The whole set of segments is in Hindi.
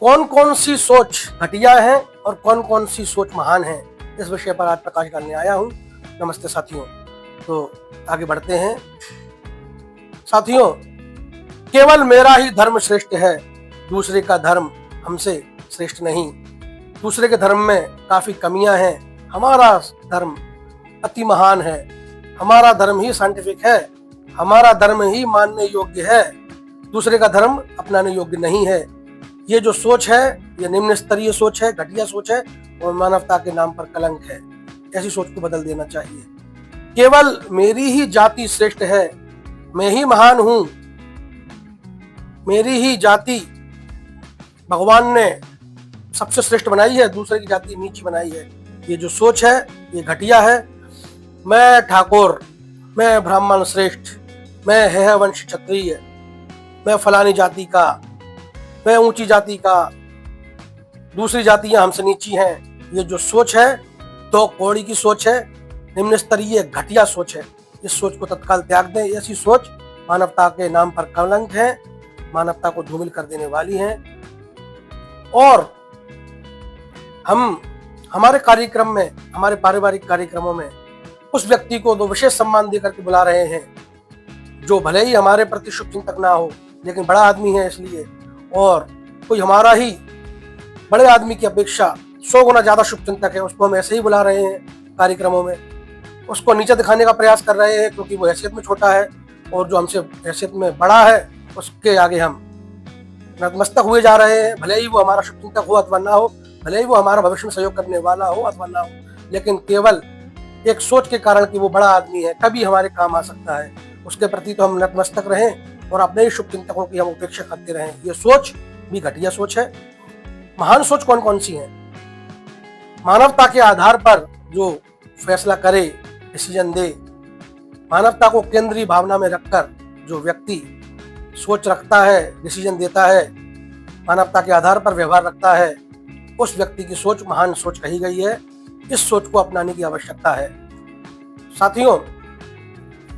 कौन कौन सी सोच घटिया है और कौन कौन सी सोच महान है, इस विषय पर आज प्रकाश डालने आया हूँ। नमस्ते साथियों। तो आगे बढ़ते हैं। साथियों, केवल मेरा ही धर्म श्रेष्ठ है, दूसरे का धर्म हमसे श्रेष्ठ नहीं। दूसरे के धर्म में काफी कमियां हैं, हमारा धर्म अति महान है। हमारा धर्म ही साइंटिफिक है, हमारा धर्म ही मानने योग्य है, दूसरे का धर्म अपनाने योग्य नहीं है। ये जो सोच है, ये निम्न स्तरीय सोच है, घटिया सोच है और मानवता के नाम पर कलंक है। ऐसी सोच को बदल देना चाहिए। केवल मेरी ही जाति श्रेष्ठ है, मैं ही महान हूं, मेरी ही जाति भगवान ने सबसे श्रेष्ठ बनाई है, दूसरे की जाति नीची बनाई है। ये जो सोच है ये घटिया है। मैं ठाकुर, मैं ब्राह्मण श्रेष्ठ, मैं है वंश क्षत्रिय, मैं फलानी जाति का, मैं ऊंची जाति का, दूसरी जातियां हमसे नीची हैं। ये जो सोच है दो कौड़ी की सोच है, निम्न स्तरीय घटिया सोच है। इस सोच को तत्काल त्याग दें। ऐसी सोच मानवता के नाम पर कलंक है, मानवता को धूमिल कर देने वाली है। और हम हमारे कार्यक्रम में, हमारे पारिवारिक कार्यक्रमों में उस व्यक्ति को दो विशेष सम्मान देकर के बुला रहे हैं जो भले ही हमारे प्रति शुभचिंतक ना हो, लेकिन बड़ा आदमी है इसलिए, और कोई हमारा ही बड़े आदमी की अपेक्षा 100 गुना ज्यादा शुभचिंतक है, उसको हम ऐसे ही बुला रहे हैं कार्यक्रमों में। उसको नीचे दिखाने का प्रयास कर रहे हैं क्योंकि वो हैसियत में छोटा है, और जो हमसे हैसियत में बड़ा है उसके आगे हम नतमस्तक हुए जा रहे हैं। भले ही वो हमारा शुभचिंतक हो अथवा ना हो, भले ही वो हमारा भविष्य में सहयोग करने वाला हो अथवा ना हो, लेकिन केवल एक सोच के कारण कि वो बड़ा आदमी है, कभी हमारे काम आ सकता है, उसके प्रति तो हम नतमस्तक रहें और अपने ही शुभचिंतकों की हम उपेक्षा करते रहें। ये सोच भी घटिया सोच है। महान सोच कौन कौन सी है? मानवता के आधार पर जो फैसला करे, डिसीजन दे, मानवता को केंद्रीय भावना में रखकर जो व्यक्ति सोच रखता है, डिसीजन देता है, मानवता के आधार पर व्यवहार रखता है, उस व्यक्ति की सोच महान सोच कही गई है। इस सोच को अपनाने की आवश्यकता है। साथियों,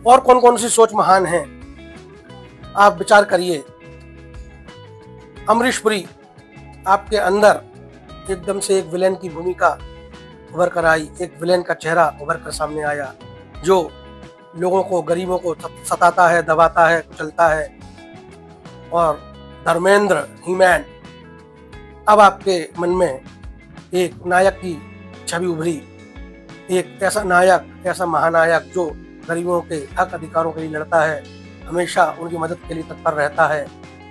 और कौन कौन सी सोच महान है आप विचार करिए। अमरीश पुरी, आपके अंदर एकदम से एक विलेन की भूमिका उभर कर आई, एक विलेन का चेहरा उभर कर सामने आया जो लोगों को, गरीबों को सताता है, दबाता है, कुचलता है। और धर्मेंद्र हीमैन, अब आपके मन में एक नायक की छवि उभरी, एक ऐसा नायक, ऐसा महानायक जो गरीबों के हक अधिकारों के लिए लड़ता है, हमेशा उनकी मदद के लिए तत्पर रहता है,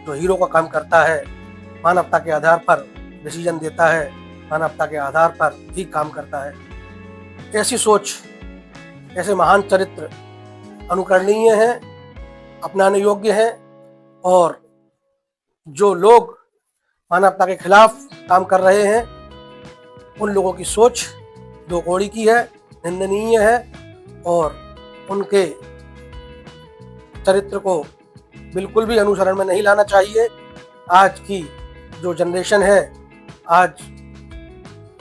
जो हीरो का काम करता है, मानवता के आधार पर डिसीजन देता है, मानवता के आधार पर ही काम करता है। ऐसी सोच, ऐसे महान चरित्र अनुकरणीय हैं, अपनाने योग्य हैं। और जो लोग मानवता के खिलाफ काम कर रहे हैं, उन लोगों की सोच दो कौड़ी की है, निंदनीय है, और उनके चरित्र को बिल्कुल भी अनुसरण में नहीं लाना चाहिए। आज की जो जनरेशन है, आज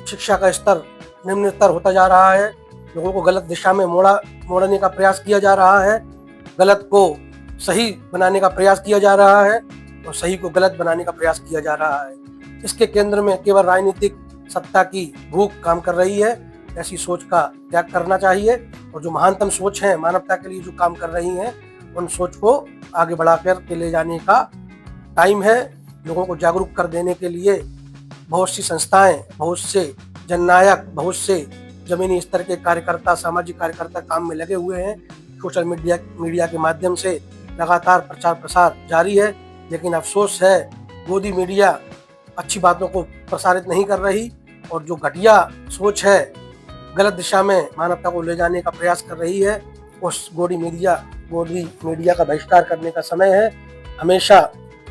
शिक्षा का स्तर निम्न स्तर होता जा रहा है, लोगों को गलत दिशा में मोड़ने का प्रयास किया जा रहा है, गलत को सही बनाने का प्रयास किया जा रहा है और सही को गलत बनाने का प्रयास किया जा रहा है। इसके केंद्र में केवल राजनीतिक सत्ता की भूख काम कर रही है। ऐसी सोच का त्याग करना चाहिए और जो महानतम सोच है, मानवता के लिए जो काम कर रही हैं, उन सोच को आगे बढ़ाकर के ले जाने का टाइम है। लोगों को जागरूक कर देने के लिए बहुत सी संस्थाएं, बहुत से जननायक, बहुत से जमीनी स्तर के कार्यकर्ता, सामाजिक कार्यकर्ता काम में लगे हुए हैं। सोशल मीडिया के माध्यम से लगातार प्रचार प्रसार जारी है, लेकिन अफसोस है गोदी मीडिया अच्छी बातों को प्रसारित नहीं कर रही और जो घटिया सोच है, गलत दिशा में मानवता को ले जाने का प्रयास कर रही है, उस गोदी मीडिया का बहिष्कार करने का समय है। हमेशा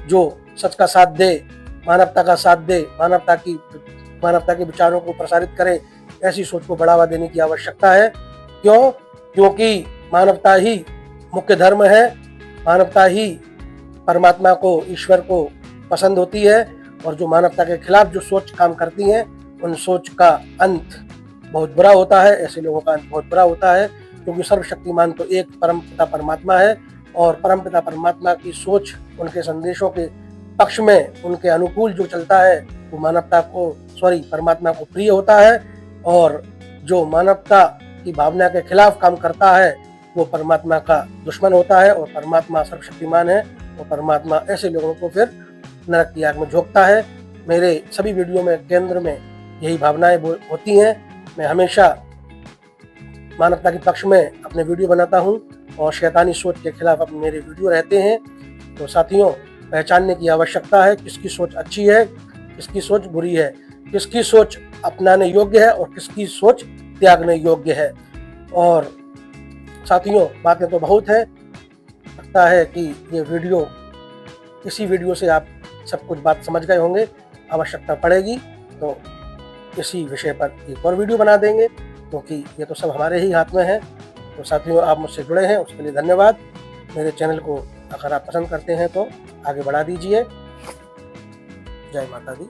जो सच का साथ दे, मानवता का साथ दे, मानवता के विचारों को प्रसारित करे, ऐसी सोच को बढ़ावा देने की आवश्यकता है। क्यों? क्योंकि मानवता ही मुख्य धर्म है, मानवता ही परमात्मा को, ईश्वर को पसंद होती है। और जो मानवता के खिलाफ जो सोच काम करती हैं, उन सोच का अंत बहुत बुरा होता है। ऐसे लोगों का अंत बहुत बुरा होता है, क्योंकि सर्वशक्तिमान तो एक परमपिता परमात्मा है और परमपिता परमात्मा की सोच, उनके संदेशों के पक्ष में, उनके अनुकूल जो चलता है वो परमात्मा को प्रिय होता है, और जो मानवता की भावना के खिलाफ काम करता है वो परमात्मा का दुश्मन होता है। और परमात्मा सर्वशक्तिमान है, और परमात्मा ऐसे लोगों को फिर नरक की आग में झोंकता है। मेरे सभी वीडियो में केंद्र में यही भावनाएं होती हैं। मैं हमेशा मानवता के पक्ष में अपने वीडियो बनाता हूं, और शैतानी सोच के खिलाफ अपने मेरे वीडियो रहते हैं। तो साथियों, पहचानने की आवश्यकता है किसकी सोच अच्छी है, किसकी सोच बुरी है, किसकी सोच अपनाने योग्य है और किसकी सोच त्यागने योग्य है। और साथियों, बातें तो बहुत है, लगता है कि ये वीडियो, इसी वीडियो से आप सब कुछ बात समझ गए होंगे। आवश्यकता पड़ेगी तो इसी विषय पर एक और वीडियो बना देंगे, क्योंकि ये तो सब हमारे ही हाथ में है। तो साथियों, आप मुझसे जुड़े हैं उसके लिए धन्यवाद। मेरे चैनल को अगर आप पसंद करते हैं तो आगे बढ़ा दीजिए। जय माता दी।